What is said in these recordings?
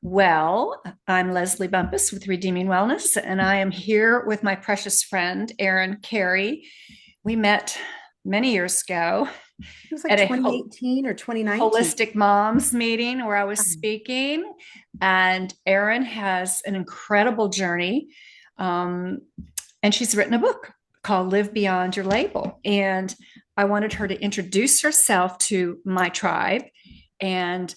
Well, I'm Leslie Bumpus with Redeeming Wellness, and I am here with my precious friend, Erin Kerry. We met many years ago It was like at a 2018 or 2019. holistic moms meeting where I was speaking. And Erin has an incredible journey. Um, and she's written a book called Live Beyond Your Label. And I wanted her to introduce herself to my tribe and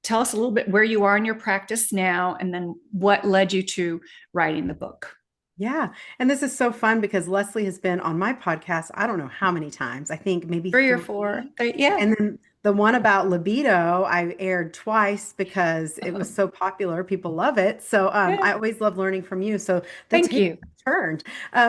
tell us a little bit where you are in your practice now, and then what led you to writing the book. Yeah. And this is so fun because Leslie has been on my podcast, I don't know how many times. I think maybe Three or four. three. Yeah. And then the one about libido, I aired twice because it was so popular. People love it. So Yeah. I always love learning from you. So the Thank table you. turned.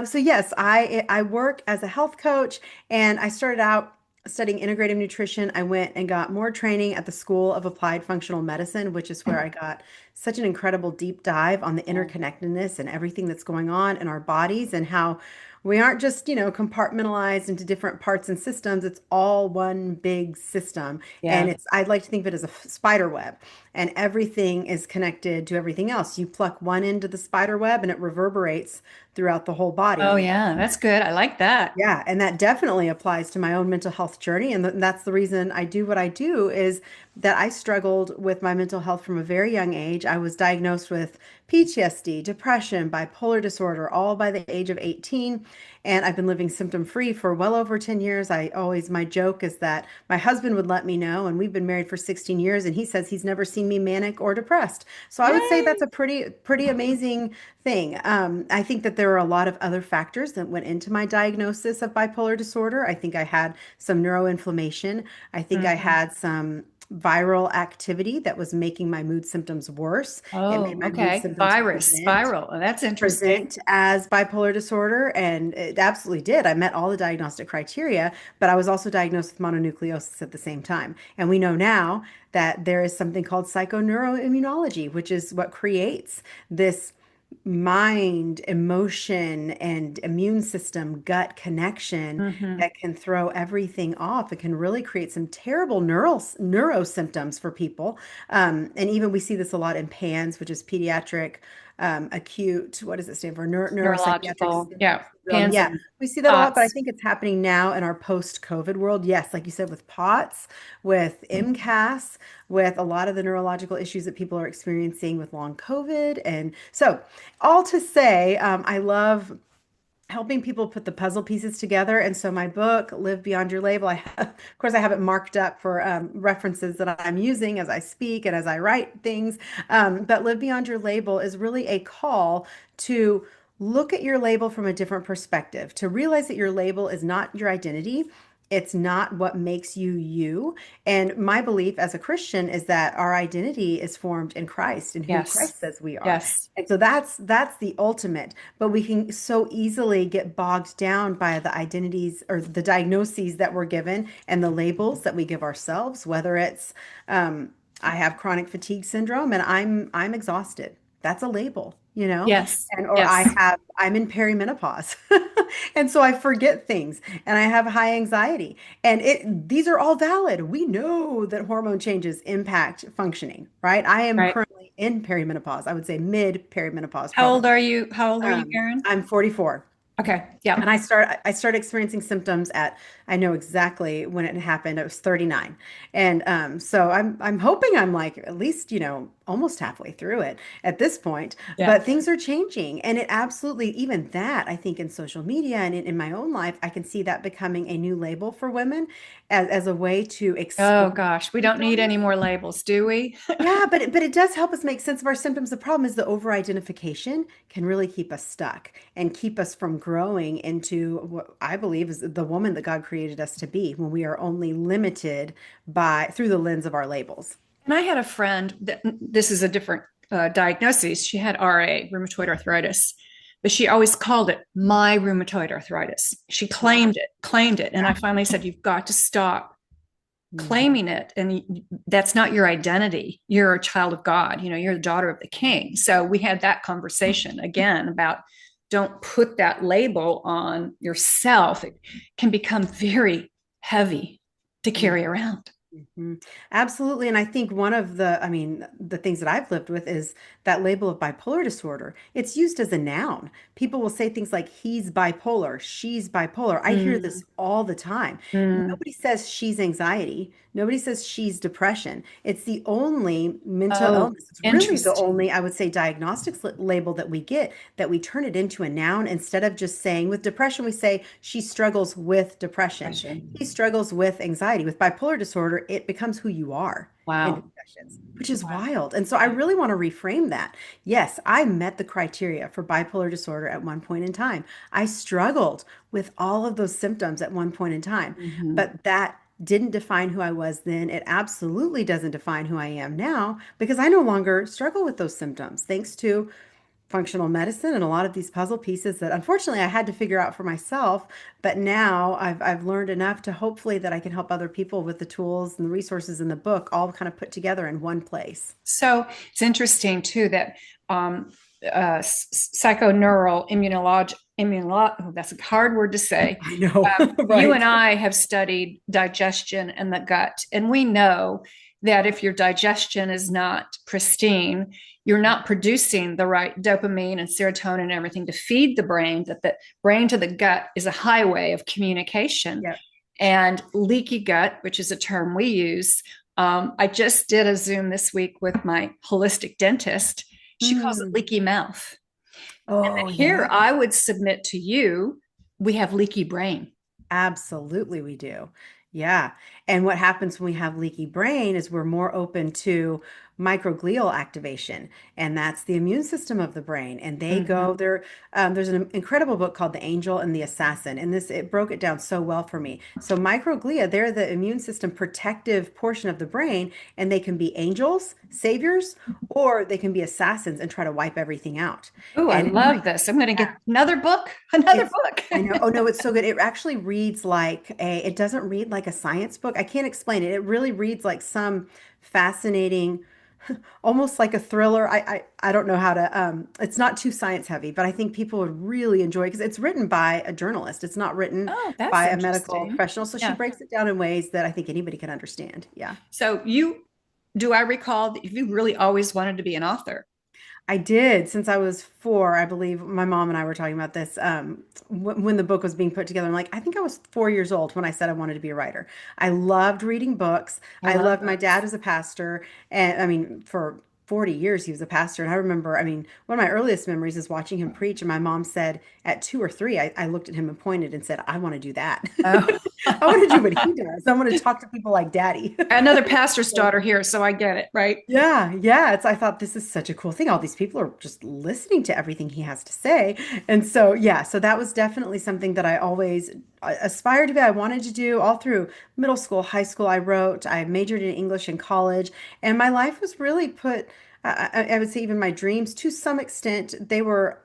So yes, I work as a health coach, and I started out studying integrative nutrition. I went and got more training at the School of Applied Functional Medicine, which is where I got such an incredible deep dive on the interconnectedness and everything that's going on in our bodies, and how we aren't just, compartmentalized into different parts and systems. It's all one big system. And Yeah. I'd like to think of it as a spider web, and everything is connected to everything else. You pluck one end of the spider web and it reverberates throughout the whole Oh, body. yeah. That's good. I like that. Yeah, and that definitely applies to my own mental health journey. And that's the reason I do what I do, is that I struggled with my mental health from a very young age. I was diagnosed with PTSD, depression, bipolar disorder, all by the age of 18. And I've been living symptom free for well over 10 years. My joke is that my husband would let me know, and we've been married for 16 years, and he says he's never seen me manic or depressed. So I would say that's Yay. a pretty amazing thing. I think that there are a lot of other factors that went into my diagnosis of bipolar disorder. I think I had some neuroinflammation. I think I Mhm. had some viral activity that was making my mood symptoms worse. It made Oh, my mood okay. symptoms Virus, viral. Oh, that's interesting. present as bipolar disorder, and it absolutely did. I met all the diagnostic criteria, but I was also diagnosed with mononucleosis at the same time. And we know now that there is something called psychoneuroimmunology, which is what creates this mind, emotion, and immune system gut connection Hmm. that can throw everything off. It can really create some terrible neuro symptoms for people. And even we see this a lot in PANS, which is pediatric acute, what does it stand for? Neuropsychiatric Neurological. Yeah. syndrome. Pans Yeah, and we see that a lot, but I pots. think it's happening now in our post-COVID world. Yes, like you said, with POTS, with MCAS, with a lot of the neurological issues that people are experiencing with long COVID. And so, all to say, I love helping people put the puzzle pieces together. And so my book, Live Beyond Your Label, of course, I have it marked up for references that I'm using as I speak and as I write things. But Live Beyond Your Label is really a call to look at your label from a different perspective, to realize that your label is not your identity. It's not what makes you you. And my belief as a Christian is that our identity is formed in Christ and who Yes. Christ says we are. Yes. And so that's the ultimate. But we can so easily get bogged down by the identities or the diagnoses that we're given and the labels that we give ourselves, whether it's I have chronic fatigue syndrome and I'm exhausted. That's a label, you know? Yes. And or Yes. I'm in perimenopause. And so I forget things and I have high anxiety. And these are all valid. We know that hormone changes impact functioning, right? I am Right. currently in perimenopause. I would say mid perimenopause How probably. old are you? How old are you, Karen? I'm 44. Okay. And Yeah. I started experiencing symptoms at, I know exactly when it happened. It was 39. And so I'm hoping I'm like at least, almost halfway through it at this point. Yeah. But things are changing. And it absolutely, even that, I think in social media and in my own life, I can see that becoming a new label for women as a way to Oh explain gosh, we don't need symptoms. any more labels, do we? Yeah, but it does help us make sense of our symptoms. The problem is the over-identification can really keep us stuck and keep us from growing into what I believe is the woman that God created us to be when we are only limited by through the lens of our labels. And I had a friend that this is a different diagnosis. She had RA, rheumatoid arthritis, but she always called it my rheumatoid arthritis. She Yeah. claimed it. And I finally said, you've got to stop Mhm. claiming it. And that's not your identity. You're a child of God. You're the daughter of the king. So we had that conversation again about don't put that label on yourself. It can become very heavy to Mhm. carry around. Mhm. Absolutely. And I think one of the things that I've lived with is that label of bipolar disorder. It's used as a noun. People will say things like, he's bipolar, she's bipolar. I hear Mm, this all the time. mm. Nobody says she's anxiety. Nobody says she's depression. It's the only mental Oh, illness. It's really the interesting. only, I would say, diagnostics label that we get, that we turn it into a noun instead of just saying, with depression, we say she struggles with depression. He Question. struggles with anxiety. With bipolar disorder, it becomes who you are in Wow. discussions, which is Wow. wild. And so I Yeah. really want to reframe that. Yes, I met the criteria for bipolar disorder at one point in time. I struggled with all of those symptoms at one point in time, Mhm. but that didn't define who I was then. It absolutely doesn't define who I am now because I no longer struggle with those symptoms thanks to functional medicine and a lot of these puzzle pieces that unfortunately I had to figure out for myself. But now I've learned enough to hopefully that I can help other people with the tools and the resources in the book all kind of put together in one place. So it's interesting too that um, psychoneural oh, that's a hard word to say. I know, You right? and I have studied digestion and the gut, and we know that if your digestion is not pristine, you're not producing the right dopamine and serotonin and everything to feed the brain, that the brain to the gut is a highway of communication. Yep. And leaky gut, which is a term we use, I just did a Zoom this week with my holistic dentist. She calls it Mm. leaky mouth. Oh, Here, yeah. I would submit to you, we have leaky brain. Absolutely, we do. Yeah. And what happens when we have leaky brain is we're more open to microglial activation, and that's the immune system of the brain. And they Mm-hmm. go there. There's an incredible book called The Angel and the Assassin, and this it broke it down so well for me. So microglia, they're the immune system protective portion of the brain, and they can be angels, saviors, or they can be assassins and try to wipe everything out. Oh, I And love this. I'm going to yeah. get another book, another It's, book. I know. Oh no, it's so good. It actually reads like it doesn't read like a science book. I can't explain it. It really reads like some fascinating, almost like a thriller. I don't know how to, it's not too science heavy, but I think people would really enjoy because it's written by a journalist. It's not written Oh, that's by a medical interesting. professional. So she Yeah. breaks it down in ways that I think anybody can understand. Yeah. So do I recall that you really always wanted to be an author? I did since I was 4, I believe. My mom and I were talking about this when the book was being put together. I'm like, I think I was 4 years old when I said I wanted to be a writer. I loved reading books. I I love loved my dad books. was a pastor, and I mean, for 40 years he was a pastor. And I remember, I mean, one of my earliest memories is watching him preach. And my mom said at 2 or 3, I looked at him and pointed and said, I want to do that. Oh, I want to do what he does. I want to talk to people like daddy. another pastor's So daughter here, so I get it, right? yeah, yeah. I thought this is such a cool thing. All these people are just listening to everything he has to say. And so, yeah, so that was definitely something that I always aspired to be. I wanted to do all through middle school, high school. I wrote, I majored in English in college, and my life was really put, I would say, even my dreams to some extent, they were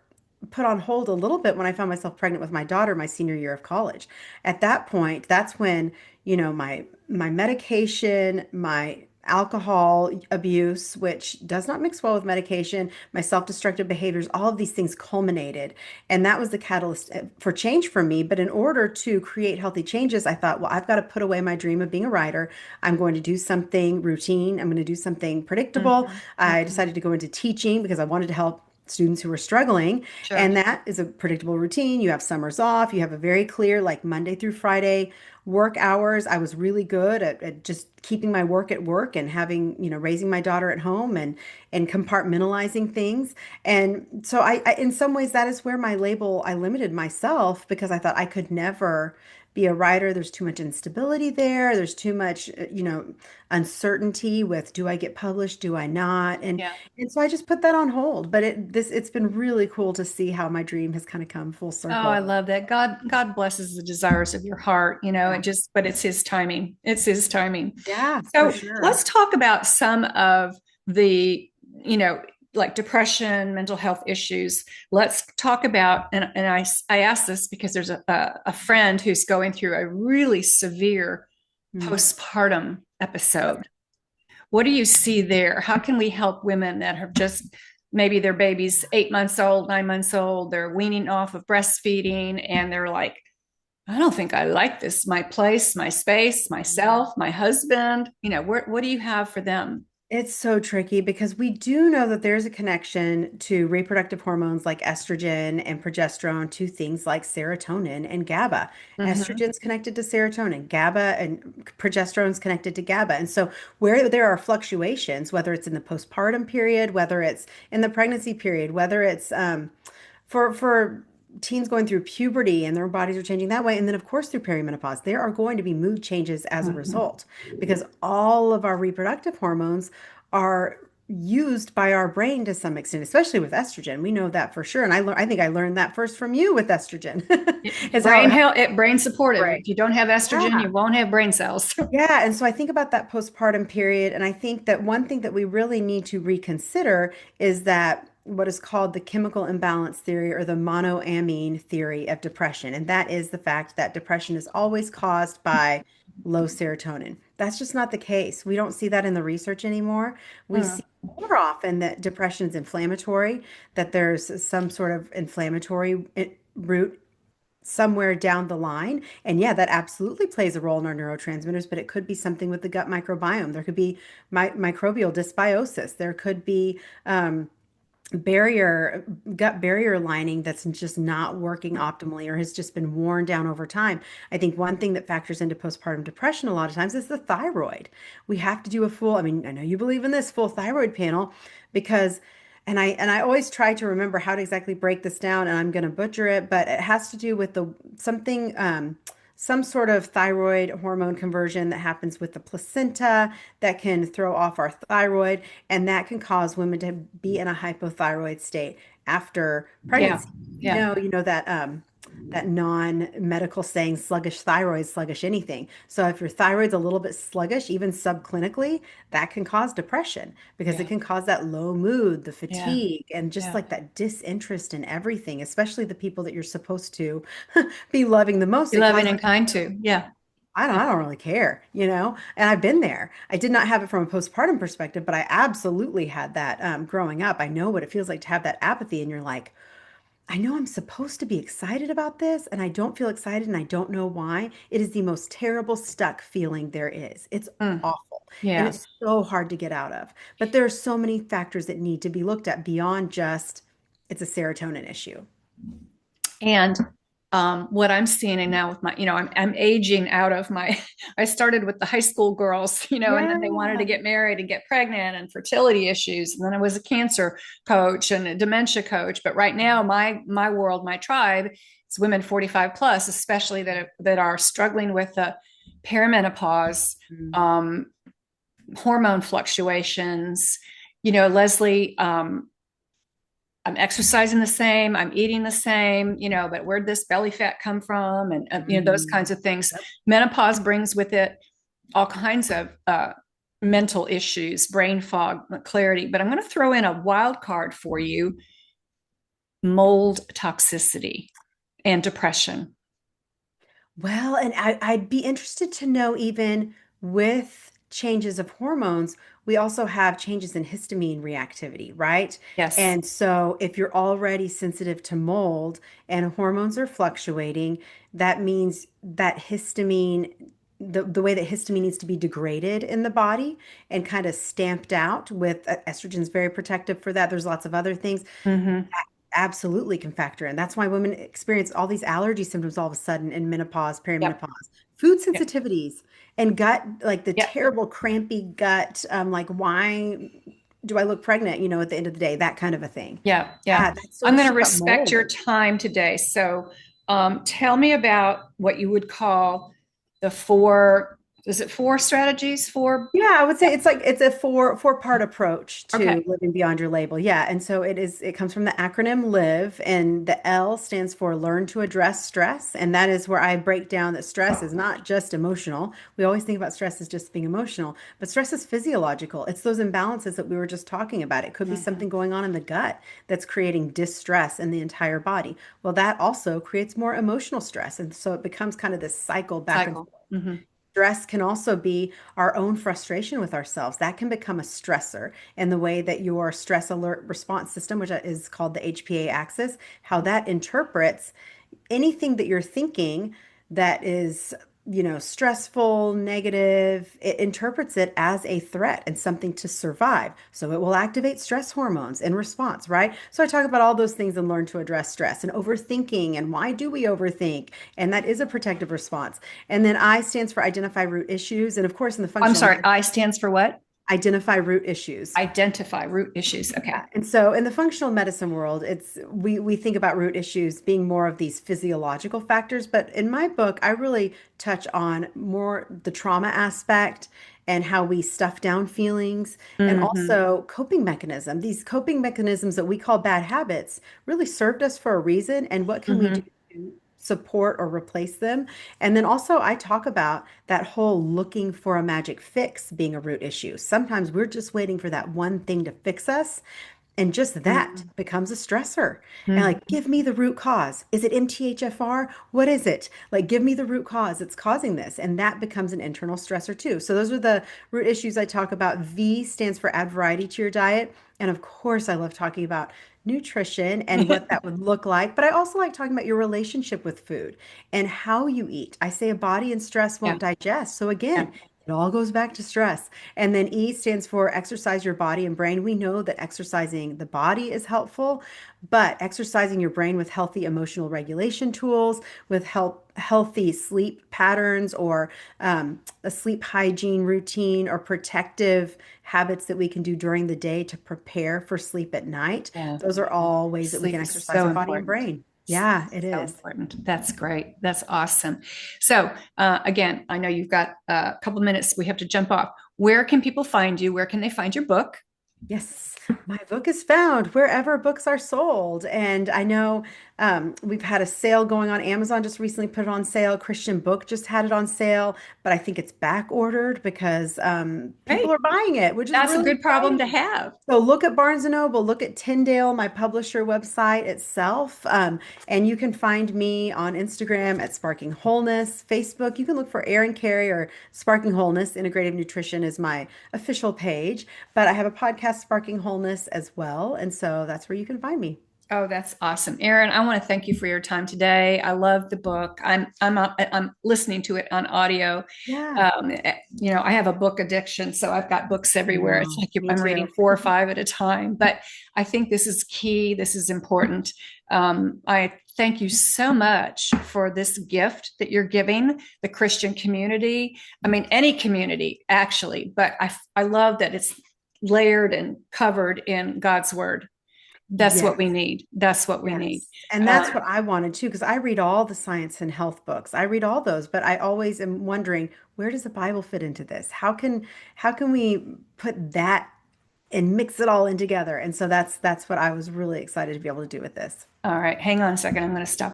put on hold a little bit when I found myself pregnant with my daughter my senior year of college. At that point, that's when, my medication, my alcohol abuse, which does not mix well with medication, my self-destructive behaviors, all of these things culminated. And that was the catalyst for change for me. But in order to create healthy changes, I thought, well, I've got to put away my dream of being a writer. I'm going to do something routine. I'm going to do something predictable. Hmm. I Hmm. decided to go into teaching because I wanted to help students who were struggling. Sure. And that is a predictable routine. You have summers off, you have a very clear, like Monday through Friday work hours. I was really good at just keeping my work at work and having, raising my daughter at home and compartmentalizing things. And so in some ways, that is where my label, I limited myself because I thought I could never be a writer. There's too much instability there. There's too much, uncertainty with do I get published? Do I not? Yeah. And so I just put that on hold. But it's been really cool to see how my dream has kind of come full Oh, I circle. love that. God blesses the desires of your heart, Yeah. but it's his timing. It's his timing. Yeah, for So sure. let's talk about some of the, you know, like depression, mental health issues. Let's talk about, and I ask this because there's a friend who's going through a really severe Mm. postpartum episode. What do you see there? How can we help women that have just maybe their baby's 8 months old, 9 months old, they're weaning off of breastfeeding, and they're like, I don't think I like this. My place, my space, myself, my husband. What do you have for them? It's so tricky because we do know that there's a connection to reproductive hormones like estrogen and progesterone to things like serotonin and GABA. Hmm. Estrogen's connected to serotonin, GABA and progesterone's connected to GABA. And so where there are fluctuations, whether it's in the postpartum period, whether it's in the pregnancy period, whether it's for teens going through puberty and their bodies are changing that way, and then of course through perimenopause, there are going to be mood changes as a Hmm. result because all of our reproductive hormones are used by our brain to some extent, especially with estrogen. We know that for sure. And I think I learned that first from you with estrogen, is Brain how health, brain supportive. brain. If you don't have estrogen, Yeah. you won't have brain cells. Yeah, and so I think about that postpartum period, and I think that one thing that we really need to reconsider is that what is called the chemical imbalance theory or the monoamine theory of depression. And that is the fact that depression is always caused by low serotonin. That's just not the case. We don't see that in the research anymore. We Hmm. see more often that depression is inflammatory, that there's some sort of inflammatory root somewhere down the line. And yeah, that absolutely plays a role in our neurotransmitters, but it could be something with the gut microbiome. There could be microbial dysbiosis. There could be barrier gut barrier lining that's just not working optimally or has just been worn down over time. I think one thing that factors into postpartum depression a lot of times is the thyroid. We have to do a full, I mean, I know you believe in this full thyroid panel because and I always try to remember how to exactly break this down and I'm going to butcher it, but it has to do with the something some sort of thyroid hormone conversion that happens with the placenta that can throw off our thyroid, and that can cause women to be in a hypothyroid state after Yeah. pregnancy. Yeah. You know that non-medical saying sluggish thyroid, sluggish anything. So if your thyroid's a little bit sluggish, even subclinically, that can cause depression because it Yeah. can cause that low mood, the Yeah. fatigue, and just Yeah. like that disinterest in everything, especially the people that you're supposed to be loving the most. Be It loving causes and kind too. Yeah. Yeah. I don't really care, you know? And I've been there. I did not have it from a postpartum perspective, but I absolutely had that growing up. I know what it feels like to have that apathy, and you're like, I know I'm supposed to be excited about this, and I don't feel excited, and I don't know why. It is the most terrible stuck feeling there is. It's Mm. awful, and Yeah. it's so hard to get out of. But there are so many factors that need to be looked at beyond just it's a serotonin issue. And what I'm seeing and now with my, I'm aging out of my, I started with the high school girls, and then they wanted to Yeah. get married and get pregnant and fertility issues. And then I was a cancer coach and a dementia coach. But right now, my world, my tribe is women 45 plus, especially that are struggling with the perimenopause, Mm. um, hormone fluctuations. Leslie, I'm exercising the same, I'm eating the same, but where'd this belly fat come from? And, those Mm. kinds of things. Yep. Menopause brings with it all kinds of mental issues, brain fog, clarity. But I'm going to throw in a wild card for you: mold toxicity and depression. Well, and I'd be interested to know even with changes of hormones, we also have changes in histamine reactivity, right? Yes. And so if you're already sensitive to mold and hormones are fluctuating, that means that histamine, the way that histamine needs to be degraded in the body and kind of stamped out with estrogen's very protective for that. There's lots of other things Mm-hmm. absolutely can factor in. That's why women experience all these allergy symptoms all of a sudden in menopause, Yep. perimenopause, food Yep. sensitivities, and gut, like the Yep. terrible crampy gut, like why do I look pregnant, at the end of the day, that kind of a thing. Yeah. Yeah. Yeah, that's so I'm going to interesting about respect your mold. time today. So tell me about what you would call the four, is it four strategies? Four? Yeah, I would Yeah. say it's a four-part approach to Okay. living beyond your label. Yeah, and so it comes from the acronym LIVE, and the L stands for learn to address stress, and that is where I break down that stress is not just emotional. We always think about stress as just being emotional, but stress is physiological. It's those imbalances that we were just talking about. It could be Mm-hmm. something going on in the gut that's creating distress in the entire body. Well, that also creates more emotional stress, and so it becomes kind of this cycle back and Cycle. forth. Mm-hmm. Stress can also be our own frustration with ourselves. That can become a stressor. And the way that your stress alert response system, which is called the HPA axis, how that interprets anything that you're thinking that is, stressful, negative, it interprets it as a threat and something to survive. So it will activate stress hormones in response, right? So I talk about all those things and learn to address stress and overthinking and why do we overthink? And that is a protective response. And then I stands for identify root issues. And of course, in the I'm functional sorry, medicine, I stands for what? identify root issues. Identify root issues. Okay. Yeah. And so in the functional medicine world, we think about root issues being more of these physiological factors, but in my book, I really touch on more the trauma aspect and how we stuff down feelings and Hmm. also coping mechanism. These coping mechanisms that we call bad habits really served us for a reason, and what can we do Hmm. to support or replace them? And then also I talk about that whole looking for a magic fix being a root issue. Sometimes we're just waiting for that one thing to fix us. And just that becomes a stressor. And like, Hmm. give me the root cause. Is it MTHFR? What is it? Like, give me the root cause that's causing this. And that becomes an internal stressor too. So those are the root issues I talk about. V stands for add variety to your diet. And of course, I love talking about nutrition and what that would look like. But I also like talking about your relationship with food and how you eat. I say a body in stress Yeah. won't digest. So Yeah. again, it all goes back to stress. And then E stands for exercise your body and brain. We know that exercising the body is helpful, but exercising your brain with healthy emotional regulation tools, with healthy sleep patterns, or a sleep hygiene routine, or protective habits that we can do during the day to prepare for sleep at night. Yeah. Those are all ways that we can Sleep is exercise so our body and important. brain. Yeah, it So is. important. That's great. That's awesome. So, again, I know you've got a couple minutes. We have to jump off. Where can people find you? Where can they find your book? Yes, my book is found wherever books are sold. And I know we've had a sale going on. Amazon just recently put it on sale. Christian Book just had it on sale, but I think it's back ordered because people Hey, are buying it, which is that's a really good problem to exciting. have. So look at Barnes& and Noble, look at Tyndale, my publisher website itself, and you can find me on Instagram at Sparking Wholeness, Facebook. You can look for Erin Kerry or Sparking Wholeness. Integrative Nutrition is my official page, but I have a podcast, Sparking Wholeness, as well, and so that's where you can find me. Oh, that's awesome, Erin. I want to thank you for your time today. I love the book. I'm listening to it on audio. Yeah, I have a book addiction, so I've got books I everywhere. It's know. like Me I'm reading too. 4 or 5 at a time. But I think this is key. This is important. I thank you so much for this gift that you're giving the Christian community. I mean, any community actually, but I love that it's layered and covered in God's word. That's what we Yes. need. That's what we need. Yes. And that's Um, what I wanted too, because I read all the science and health books. I read all those, but I always am wondering, where does the Bible fit into this? How can we put that and mix it all in together? And so that's what I was really excited to be able to do with this. all right, hang on a second. I'm going to stop.